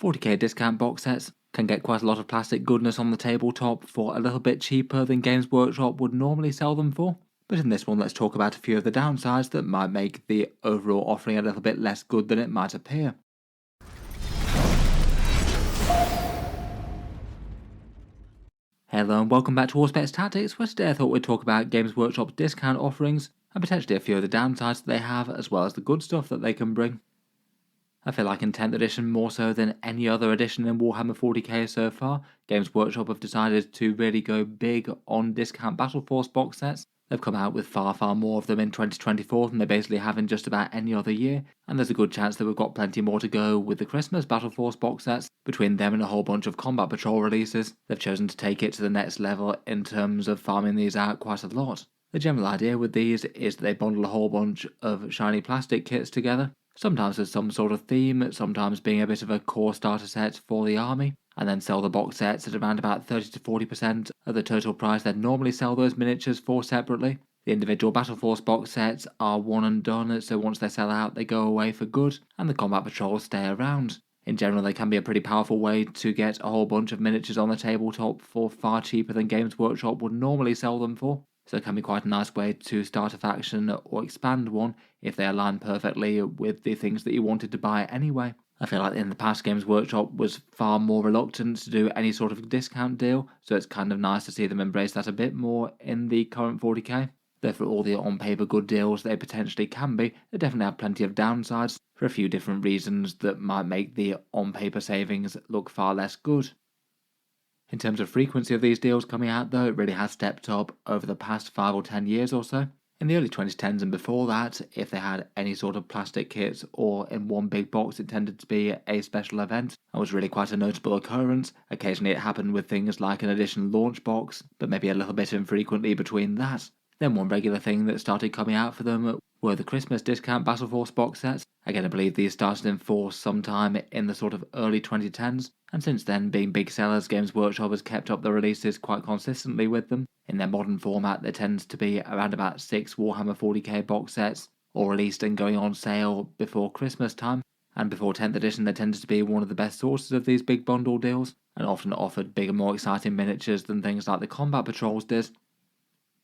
40k discount box sets can get quite a lot of plastic goodness on the tabletop for a little bit cheaper than Games Workshop would normally sell them for. But in this one, let's talk about a few of the downsides that might make the overall offering a little bit less good than it might appear. Hello and welcome back to Warspets Tactics, where today I thought we'd talk about Games Workshop's discount offerings and potentially a few of the downsides that they have, as well as the good stuff that they can bring. I feel like in 10th edition, more so than any other edition in Warhammer 40k so far, Games Workshop have decided to really go big on discount Battle Force box sets. They've come out with far more of them in 2024 than they basically have in just about any other year, and there's a good chance that we've got plenty more to go with the Christmas Battle Force box sets. Between them and a whole bunch of Combat Patrol releases, they've chosen to take it to the next level in terms of farming these out quite a lot. The general idea with these is that they bundle a whole bunch of shiny plastic kits together, sometimes with some sort of theme, sometimes being a bit of a core starter set for the army, and then sell the box sets at around about 30 to 40% of the total price they'd normally sell those miniatures for separately. The individual Battle Force box sets are one and done, so once they sell out they go away for good, and the Combat Patrols stay around. In general, they can be a pretty powerful way to get a whole bunch of miniatures on the tabletop for far cheaper than Games Workshop would normally sell them for. So it can be quite a nice way to start a faction or expand one if they align perfectly with the things that you wanted to buy anyway. I feel like in the past Games Workshop was far more reluctant to do any sort of discount deal, so it's kind of nice to see them embrace that a bit more in the current 40k. Though for all the on-paper good deals they potentially can be, they definitely have plenty of downsides for a few different reasons that might make the on-paper savings look far less good. In terms of frequency of these deals coming out though, it really has stepped up over the past 5 or 10 years or so. In the early 2010s and before that, if they had any sort of plastic kits or in one big box, it tended to be a special event and was really quite a notable occurrence. Occasionally it happened with things like an edition launch box, but maybe a little bit infrequently between that. Then one regular thing that started coming out for them were the Christmas discount Battle Force box sets. Again, I believe these started in force sometime in the sort of early 2010s, and since then, being big sellers, Games Workshop has kept up the releases quite consistently with them. In their modern format, there tends to be around about 6 Warhammer 40k box sets, all released and going on sale before Christmas time, and before 10th edition there tended to be one of the best sources of these big bundle deals, and often offered bigger, more exciting miniatures than things like the Combat Patrols did.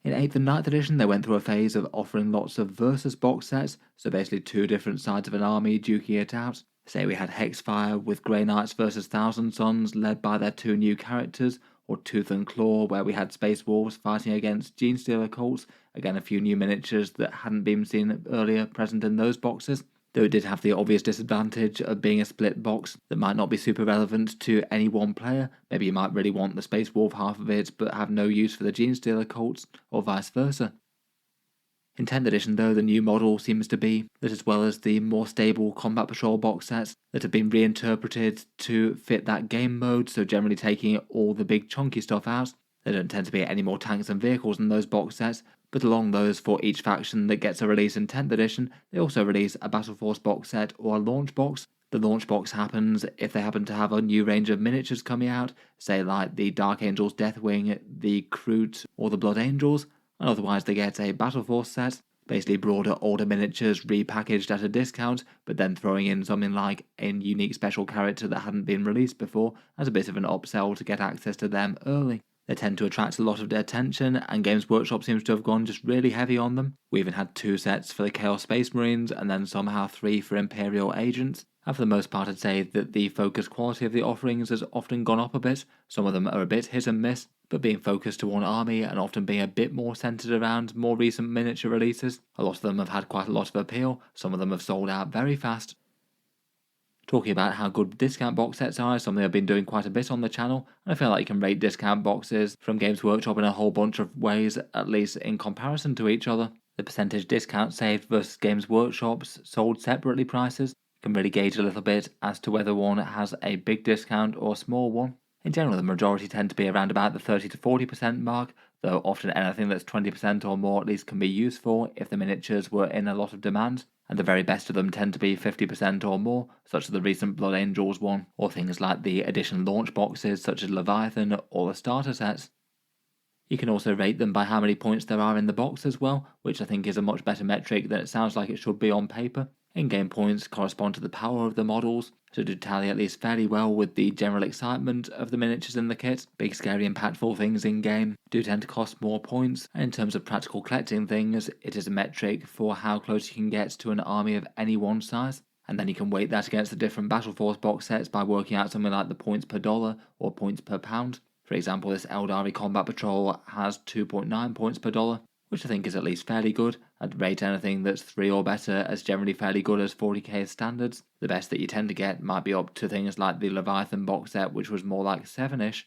In 8th and 9th edition, they went through a phase of offering lots of Versus box sets, so basically two different sides of an army duking it out. Say we had Hexfire with Grey Knights versus Thousand Sons, led by their two new characters, or Tooth and Claw, where we had Space Wolves fighting against Genestealer cults, again a few new miniatures that hadn't been seen earlier present in those boxes. Though it did have the obvious disadvantage of being a split box that might not be super relevant to any one player. Maybe you might really want the Space Wolf half of it but have no use for the Genestealer cults, or vice versa. In 10th edition though, the new model seems to be that as well as the more stable Combat Patrol box sets that have been reinterpreted to fit that game mode, so generally taking all the big chunky stuff out, there don't tend to be any more tanks and vehicles in those box sets, but along those for each faction that gets a release in 10th edition, they also release a Battle Force box set or a launch box. The launch box happens if they happen to have a new range of miniatures coming out, say like the Dark Angels Deathwing, the Kroot or the Blood Angels, and otherwise they get a Battle Force set, basically broader, older miniatures repackaged at a discount, but then throwing in something like a unique special character that hadn't been released before as a bit of an upsell to get access to them early. They tend to attract a lot of attention, and Games Workshop seems to have gone just really heavy on them. We even had 2 sets for the Chaos Space Marines, and then somehow 3 for Imperial Agents. And for the most part, I'd say that the focus quality of the offerings has often gone up a bit. Some of them are a bit hit and miss, but being focused to one army and often being a bit more centered around more recent miniature releases. A lot of them have had quite a lot of appeal, some of them have sold out very fast. Talking about how good discount box sets are is something I've been doing quite a bit on the channel, and I feel like you can rate discount boxes from Games Workshop in a whole bunch of ways, at least in comparison to each other. The percentage discount saved versus Games Workshop's sold separately prices can really gauge a little bit as to whether one has a big discount or a small one. In general, the majority tend to be around about the 30 to 40% mark, though often anything that's 20% or more at least can be useful if the miniatures were in a lot of demand, and the very best of them tend to be 50% or more, such as the recent Blood Angels one, or things like the edition launch boxes such as Leviathan or the starter sets. You can also rate them by how many points there are in the box as well, which I think is a much better metric than it sounds like it should be on paper. In-game points correspond to the power of the models, so do tally at least fairly well with the general excitement of the miniatures in the kit. Big, scary, impactful things in-game do tend to cost more points, and in terms of practical collecting things, it is a metric for how close you can get to an army of any one size. And then you can weight that against the different Battle Force box sets by working out something like the points per dollar or points per pound. For example, this Eldari Combat Patrol has 2.9 points per dollar, which I think is at least fairly good. I'd rate anything that's 3 or better as generally fairly good as 40k standards. The best that you tend to get might be up to things like the Leviathan box set, which was more like 7-ish.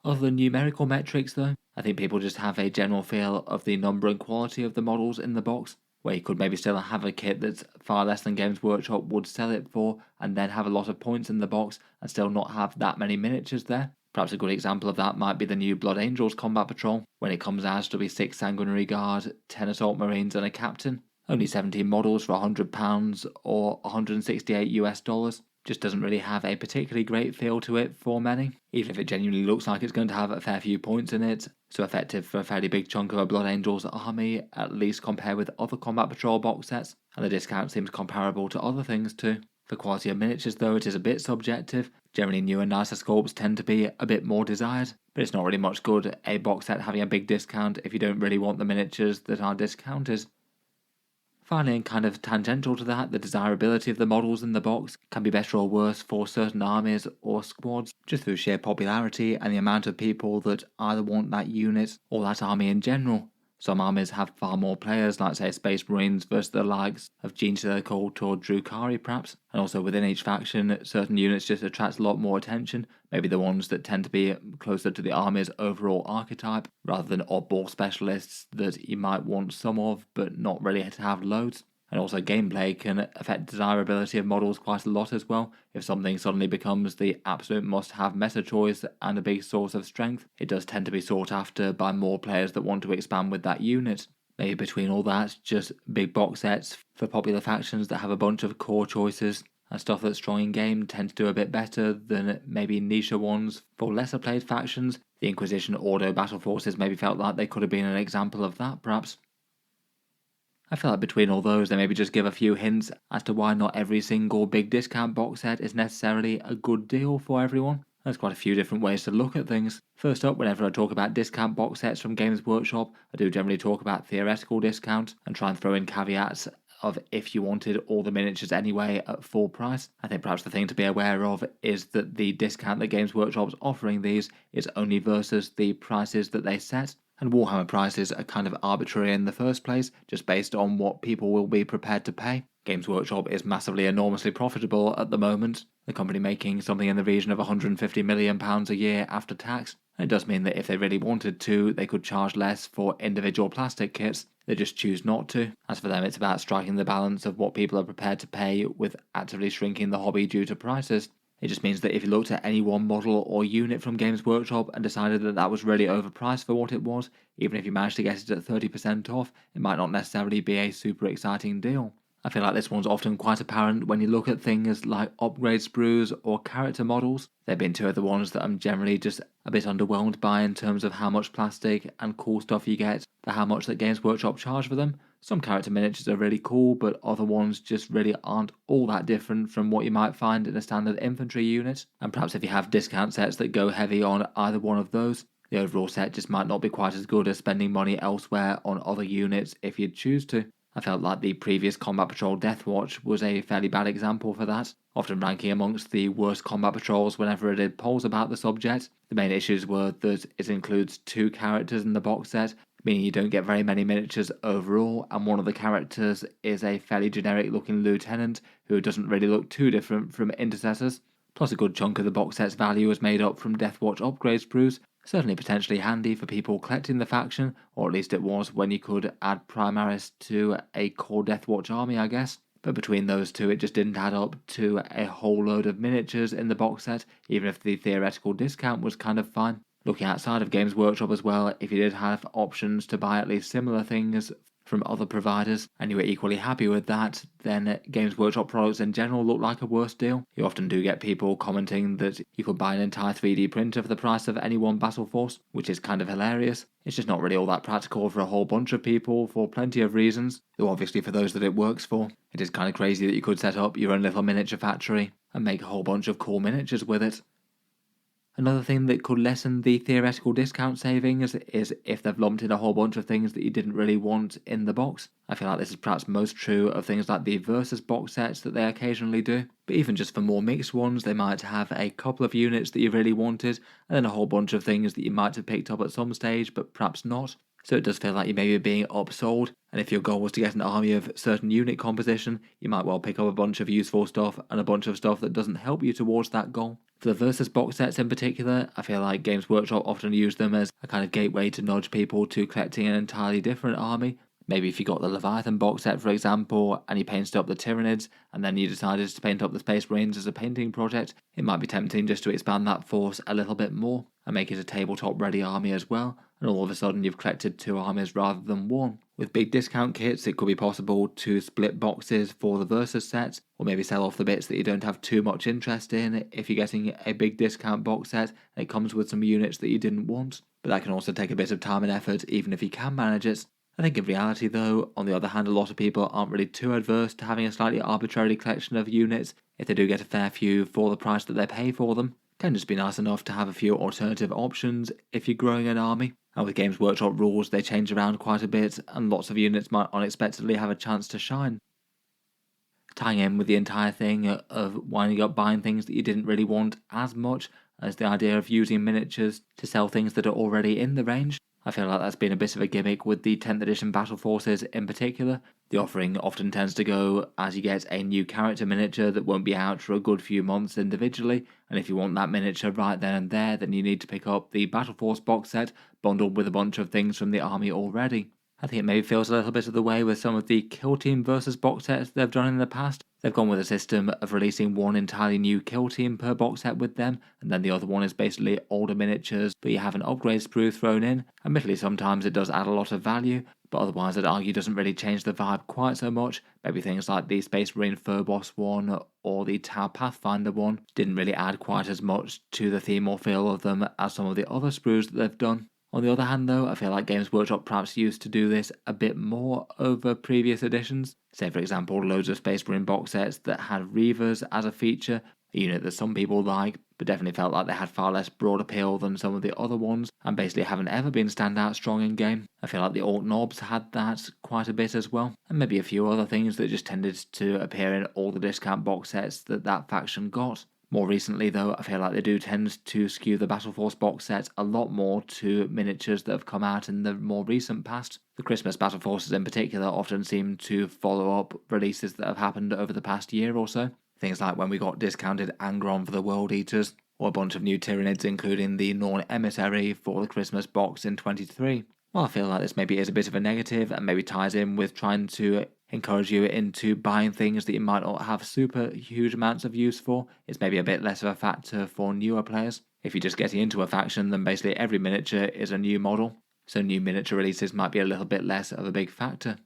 Other than numerical metrics though, I think people just have a general feel of the number and quality of the models in the box, where you could maybe still have a kit that's far less than Games Workshop would sell it for, and then have a lot of points in the box and still not have that many miniatures there. Perhaps a good example of that might be the new Blood Angels Combat Patrol, when it comes out to be 6 Sanguinary Guard, 10 Assault Marines and a Captain. Only 17 models for £100 or $168 just doesn't really have a particularly great feel to it for many, even if it genuinely looks like it's going to have a fair few points in it, so effective for a fairly big chunk of a Blood Angels army, at least compared with other Combat Patrol box sets, and the discount seems comparable to other things too. For quality of miniatures though, it is a bit subjective. Generally newer, nicer sculpts tend to be a bit more desired, but it's not really much good a box set having a big discount if you don't really want the miniatures that are discounted. Finally, and kind of tangential to that, the desirability of the models in the box can be better or worse for certain armies or squads, just through sheer popularity and the amount of people that either want that unit or that army in general. Some armies have far more players, like say Space Marines versus the likes of Gene Circle or Drukari perhaps, and also within each faction certain units just attract a lot more attention, maybe the ones that tend to be closer to the army's overall archetype, rather than oddball specialists that you might want some of but not really to have loads. And also gameplay can affect desirability of models quite a lot as well. If something suddenly becomes the absolute must-have meta choice and a big source of strength, it does tend to be sought after by more players that want to expand with that unit. Maybe between all that, just big box sets for popular factions that have a bunch of core choices and stuff that's strong in game tend to do a bit better than maybe niche ones for lesser played factions. The Inquisition Ordo Battle Forces maybe felt like they could have been an example of that perhaps. I feel like between all those, they maybe just give a few hints as to why not every single big discount box set is necessarily a good deal for everyone. There's quite a few different ways to look at things. First up, whenever I talk about discount box sets from Games Workshop, I do generally talk about theoretical discount and try and throw in caveats of if you wanted all the miniatures anyway at full price. I think perhaps the thing to be aware of is that the discount that Games Workshop's offering these is only versus the prices that they set. And Warhammer prices are kind of arbitrary in the first place, just based on what people will be prepared to pay. Games Workshop is massively enormously profitable at the moment, the company making something in the region of £150 million a year after tax. And it does mean that if they really wanted to, they could charge less for individual plastic kits. They just choose not to. As for them, it's about striking the balance of what people are prepared to pay with actively shrinking the hobby due to prices. It just means that if you looked at any one model or unit from Games Workshop and decided that that was really overpriced for what it was, even if you managed to get it at 30% off, it might not necessarily be a super exciting deal. I feel like this one's often quite apparent when you look at things like upgrade sprues or character models. They've been two of the ones that I'm generally just a bit underwhelmed by in terms of how much plastic and cool stuff you get for how much that Games Workshop charge for them. Some character miniatures are really cool, but other ones just really aren't all that different from what you might find in a standard infantry unit. And perhaps if you have discount sets that go heavy on either one of those, the overall set just might not be quite as good as spending money elsewhere on other units if you'd choose to. I felt like the previous Combat Patrol Deathwatch was a fairly bad example for that, often ranking amongst the worst combat patrols whenever I did polls about the subject. The main issues were that it includes 2 characters in the box set, meaning you don't get very many miniatures overall, and one of the characters is a fairly generic looking lieutenant who doesn't really look too different from intercessors. Plus a good chunk of the box set's value is made up from Deathwatch upgrade sprues, certainly potentially handy for people collecting the faction, or at least it was when you could add Primaris to a core Deathwatch army, I guess. But between those two, it just didn't add up to a whole load of miniatures in the box set, even if the theoretical discount was kind of fine. Looking outside of Games Workshop as well, if you did have options to buy at least similar things from other providers, and you were equally happy with that, then Games Workshop products in general look like a worse deal. You often do get people commenting that you could buy an entire 3D printer for the price of any one Battle Force, which is kind of hilarious. It's just not really all that practical for a whole bunch of people for plenty of reasons, though obviously for those that it works for. It is kind of crazy that you could set up your own little miniature factory and make a whole bunch of cool miniatures with it. Another thing that could lessen the theoretical discount savings is if they've lumped in a whole bunch of things that you didn't really want in the box. I feel like this is perhaps most true of things like the Versus box sets that they occasionally do. But even just for more mixed ones, they might have a couple of units that you really wanted, and then a whole bunch of things that you might have picked up at some stage, but perhaps not. So it does feel like you may be being upsold, and if your goal was to get an army of certain unit composition, you might well pick up a bunch of useful stuff and a bunch of stuff that doesn't help you towards that goal. For the Versus box sets in particular, I feel like Games Workshop often use them as a kind of gateway to nudge people to collecting an entirely different army. Maybe if you got the Leviathan box set, for example, and you painted up the Tyranids, and then you decided to paint up the Space Marines as a painting project, it might be tempting just to expand that force a little bit more and make it a tabletop-ready army as well, and all of a sudden you've collected 2 armies rather than 1. With big discount kits, it could be possible to split boxes for the Versus sets, or maybe sell off the bits that you don't have too much interest in if you're getting a big discount box set and it comes with some units that you didn't want. But that can also take a bit of time and effort, even if you can manage it. I think in reality though, on the other hand, a lot of people aren't really too adverse to having a slightly arbitrary collection of units if they do get a fair few for the price that they pay for them. It can just be nice enough to have a few alternative options if you're growing an army. And with Games Workshop rules, they change around quite a bit, and lots of units might unexpectedly have a chance to shine. Tying in with the entire thing of winding up buying things that you didn't really want as much as the idea of using miniatures to sell things that are already in the range, I feel like that's been a bit of a gimmick with the 10th edition Battle Forces in particular. The offering often tends to go as you get a new character miniature that won't be out for a good few months individually, and if you want that miniature right then and there, then you need to pick up the Battle Force box set bundled with a bunch of things from the army already. I think it maybe feels a little bit of the way with some of the Kill Team versus box sets they've done in the past. They've gone with a system of releasing one entirely new Kill Team per box set with them, and then the other one is basically older miniatures, but you have an upgrade sprue thrown in. Admittedly, sometimes it does add a lot of value, but otherwise I'd argue doesn't really change the vibe quite so much. Maybe things like the Space Marine Phobos one or the Tau Pathfinder one didn't really add quite as much to the theme or feel of them as some of the other sprues that they've done. On the other hand though, I feel like Games Workshop perhaps used to do this a bit more over previous editions. Say for example, loads of Space Marine box sets that had Reavers as a feature, a unit that some people like, but definitely felt like they had far less broad appeal than some of the other ones, and basically haven't ever been standout strong in game. I feel like the Alt Knobs had that quite a bit as well, and maybe a few other things that just tended to appear in all the discount box sets that faction got. More recently though, I feel like they do tend to skew the Battle Force box set a lot more to miniatures that have come out in the more recent past. The Christmas Battle Forces in particular often seem to follow up releases that have happened over the past year or so. Things like when we got discounted Angron for the World Eaters, or a bunch of new Tyranids including the Norn Emissary for the Christmas box in 23. Well, I feel like this maybe is a bit of a negative and maybe ties in with trying to encourage you into buying things that you might not have super huge amounts of use for. It's maybe a bit less of a factor for newer players. If you're just getting into a faction, then basically every miniature is a new model, so new miniature releases might be a little bit less of a big factor.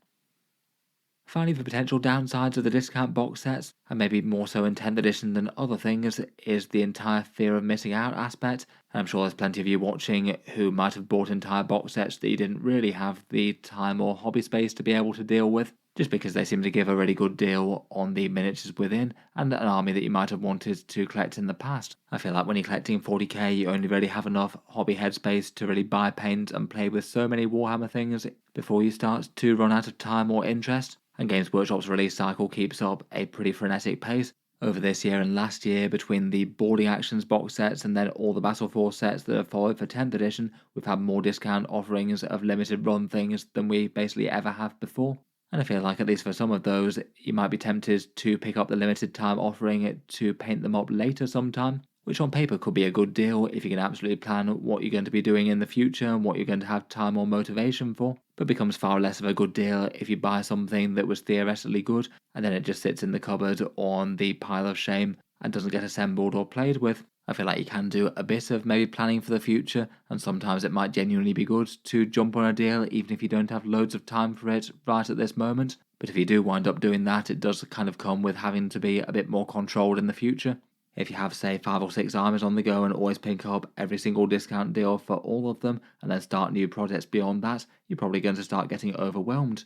Finally, the potential downsides of the discount box sets, and maybe more so in 10th edition than other things, is the entire fear of missing out aspect. And I'm sure there's plenty of you watching who might have bought entire box sets that you didn't really have the time or hobby space to be able to deal with, just because they seem to give a really good deal on the miniatures within, and an army that you might have wanted to collect in the past. I feel like when you're collecting 40k, you only really have enough hobby headspace to really buy paint and play with so many Warhammer things before you start to run out of time or interest. And Games Workshop's release cycle keeps up a pretty frenetic pace. Over this year and last year, between the Boarding Actions box sets and then all the Battle Force sets that have followed for 10th edition, we've had more discount offerings of limited run things than we basically ever have before. And I feel like at least for some of those, you might be tempted to pick up the limited time offering to paint them up later sometime, which on paper could be a good deal if you can absolutely plan what you're going to be doing in the future and what you're going to have time or motivation for, but becomes far less of a good deal if you buy something that was theoretically good and then it just sits in the cupboard on the pile of shame and doesn't get assembled or played with. I feel like you can do a bit of maybe planning for the future, and sometimes it might genuinely be good to jump on a deal even if you don't have loads of time for it right at this moment. But if you do wind up doing that, it does kind of come with having to be a bit more controlled in the future. If you have, say, 5 or 6 armies on the go and always pick up every single discount deal for all of them and then start new projects beyond that, you're probably going to start getting overwhelmed.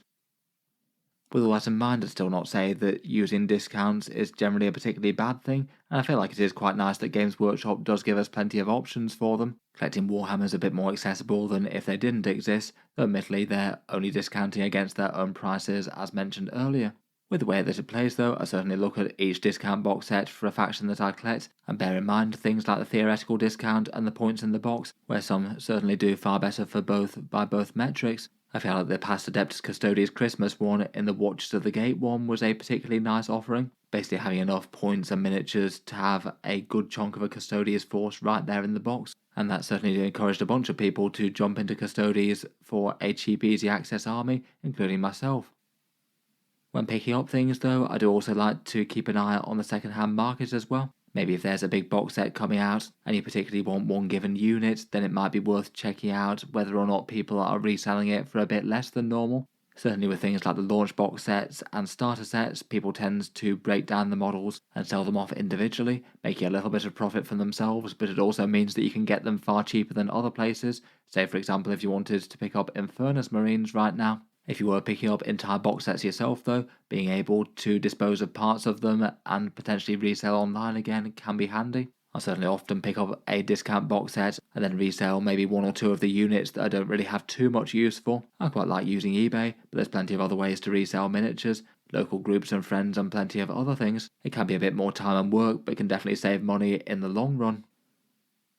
With all that in mind, I'd still not say that using discounts is generally a particularly bad thing, and I feel like it is quite nice that Games Workshop does give us plenty of options for them. Collecting Warhammer is a bit more accessible than if they didn't exist, though admittedly they're only discounting against their own prices as mentioned earlier. With the way that it plays though, I certainly look at each discount box set for a faction that I collect, and bear in mind things like the theoretical discount and the points in the box, where some certainly do far better for both by both metrics. I feel like the past Adeptus Custodes Christmas one in the Watchers of the Gate one was a particularly nice offering, basically having enough points and miniatures to have a good chunk of a Custodes force right there in the box, and that certainly encouraged a bunch of people to jump into Custodes for a cheap easy access army, including myself. When picking up things though, I do also like to keep an eye on the second-hand market as well. Maybe if there's a big box set coming out and you particularly want one given unit, then it might be worth checking out whether or not people are reselling it for a bit less than normal. Certainly with things like the launch box sets and starter sets, people tend to break down the models and sell them off individually, making a little bit of profit for themselves, but it also means that you can get them far cheaper than other places. Say for example if you wanted to pick up Infernus Marines right now. If you were picking up entire box sets yourself though, being able to dispose of parts of them and potentially resell online again can be handy. I certainly often pick up a discount box set and then resell maybe 1 or 2 of the units that I don't really have too much use for. I quite like using eBay, but there's plenty of other ways to resell miniatures, local groups and friends and plenty of other things. It can be a bit more time and work, but it can definitely save money in the long run.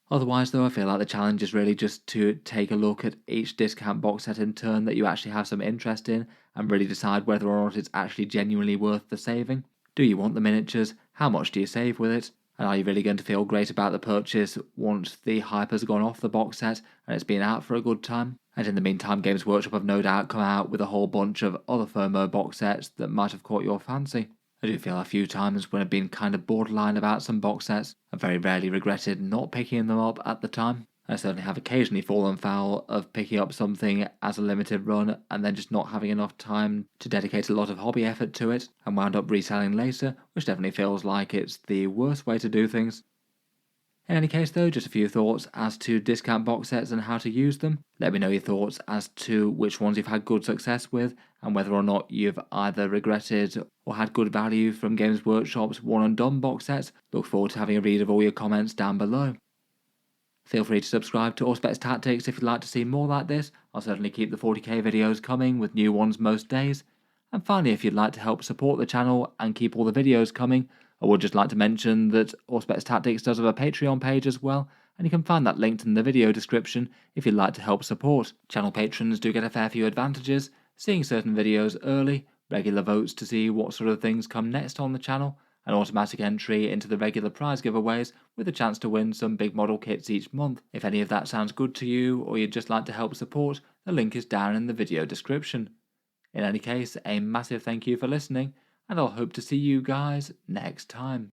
Otherwise though, I feel like the challenge is really just to take a look at each discount box set in turn that you actually have some interest in and really decide whether or not it's actually genuinely worth the saving. Do you want the miniatures? How much do you save with it? And are you really going to feel great about the purchase once the hype has gone off the box set and it's been out for a good time? And in the meantime, Games Workshop have no doubt come out with a whole bunch of other FOMO box sets that might have caught your fancy. I do feel a few times when I've been kind of borderline about some box sets, I've very rarely regretted not picking them up at the time. I certainly have occasionally fallen foul of picking up something as a limited run and then just not having enough time to dedicate a lot of hobby effort to it and wound up reselling later, which definitely feels like it's the worst way to do things. In any case though, just a few thoughts as to discount box sets and how to use them. Let me know your thoughts as to which ones you've had good success with and whether or not you've either regretted or had good value from Games Workshop's one and done box sets. Look forward to having a read of all your comments down below. Feel free to subscribe to Auspex Tactics if you'd like to see more like this. I'll certainly keep the 40k videos coming with new ones most days. And finally, if you'd like to help support the channel and keep all the videos coming, I would just like to mention that Auspex Tactics does have a Patreon page as well, and you can find that linked in the video description if you'd like to help support. Channel patrons do get a fair few advantages, seeing certain videos early, regular votes to see what sort of things come next on the channel, an automatic entry into the regular prize giveaways with a chance to win some big model kits each month. If any of that sounds good to you or you'd just like to help support, the link is down in the video description. In any case, a massive thank you for listening, and I'll hope to see you guys next time.